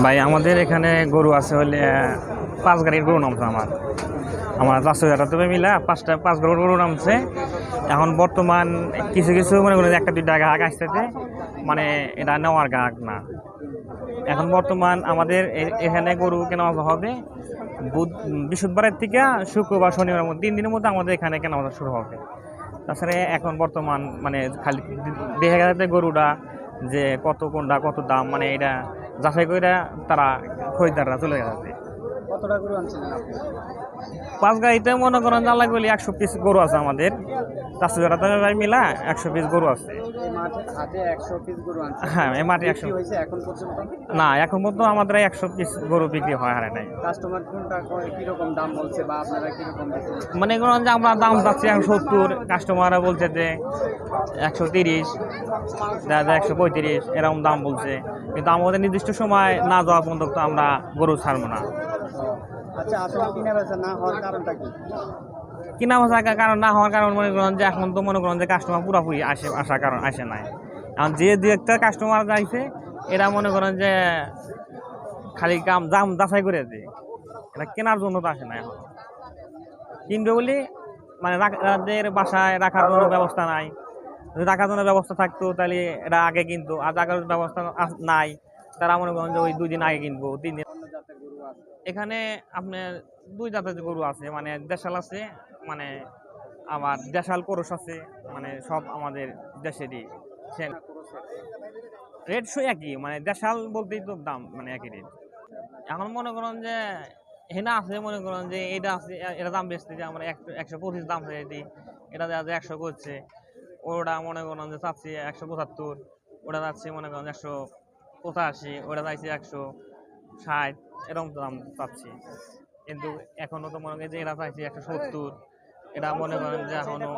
ভাই আমাদের এখানে গরু আছে হলে 5 গাড়ির গরু নামছে আমার 10,000 মিলা 5 গরু নামছে। এখন বর্তমান কিছু কিছু মনে করেন একটা দুইটা গ্রাহক আসতেছে, মানে এটা নেওয়ার গ্রাহক না। এখন বর্তমান আমাদের এখানে গরু কেনা হবে বৃহস্পতিবারের থেকে শুক্রবার শনিবারের মধ্যে 3 দিনের মধ্যে আমাদের এখানে কেনা শুরু হবে। তাছাড়া এখন বর্তমান মানে খালি দেখা গেছে গরুটা যে কোনটা কত দাম, মানে এটা যাচাই করে তারা খরিদ্দাররা চলে গেছে। কতটা গরু আনছিলেন আপনি? 5 গাড়িতে মনে করেন জ্বালা গলি 100 পিস গরু আছে আমাদের। 4,000 মিলা 100 পিস গরু আছে। এই মাঠে হাটে 100 পিস গরু আনছেন? হ্যাঁ, এই মাঠে 100 হয়েছে এখন পর্যন্ত? না, এখন পর্যন্ত আমাদের 100 পিস গরু বিক্রি হয় হারে নাই। কাস্টমার কোনটা কিরকম দাম বলছে বা আপনারা কিরকম দিচ্ছেন? মনে করেন যে আমরা দাম চাচ্ছি 170, কাস্টমাররা বলছে যে 130, 135 এরকম দাম বলছে। কিন্তু আমাদের নির্দিষ্ট সময় না যাওয়া পর্যন্ত আমরা গরু ছাড়বো না। আচ্ছা, আসলে কিনা বেচা না হওয়ার কারণটা কি? কিনা বেচা কারণ না হওয়ার কারণ মনে করেন যে এখন তো মনে করেন যে কাস্টমার পুরোপুরি আসার কারণ আসে নাই। এখন যে দু একটা কাস্টমার যাইছে এরা মনে করেন যে খালি দাম যাচাই করে দেয়, এটা কেনার জন্য তো আসে না। এখন কিনবে বলি মানে তাদের বাসায় রাখার জন্য ব্যবস্থা নাই। যদি রাখার জন্য ব্যবস্থা থাকতো তাহলে এরা আগে কিনতো, আর রাখার ব্যবস্থা নাই, তারা মনে করেন যে ওই 2 দিন আগে কিনবো 3 দিন। অন্য জাতের গরু আছে? এখানে আপনার 2 জাতের গরু আছে, মানে দেশাল আছে, মানে আবার দেশাল কোরস আছে, মানে সব আমাদের দেশেরই। রেট একই, মানে দেশাল বলতেই তো দাম মানে একই রেট। এখন মনে করেন যে হেনা আছে, মনে করেন যে এটা আছে, এটা দাম বেচতে যে আমরা 125 দাম হয়ে দিই, এটা দেখা যায় 100 করছে। ওটা মনে করেন যে চাচ্ছি 175, ওটা যাচ্ছে মনে করেন 185, ওটা চাইছি 160, এরকম দাম চাচ্ছি। কিন্তু এখনো তো মনে করেন যে এরা চাইছি 170, এটা মনে করেন যে এখনো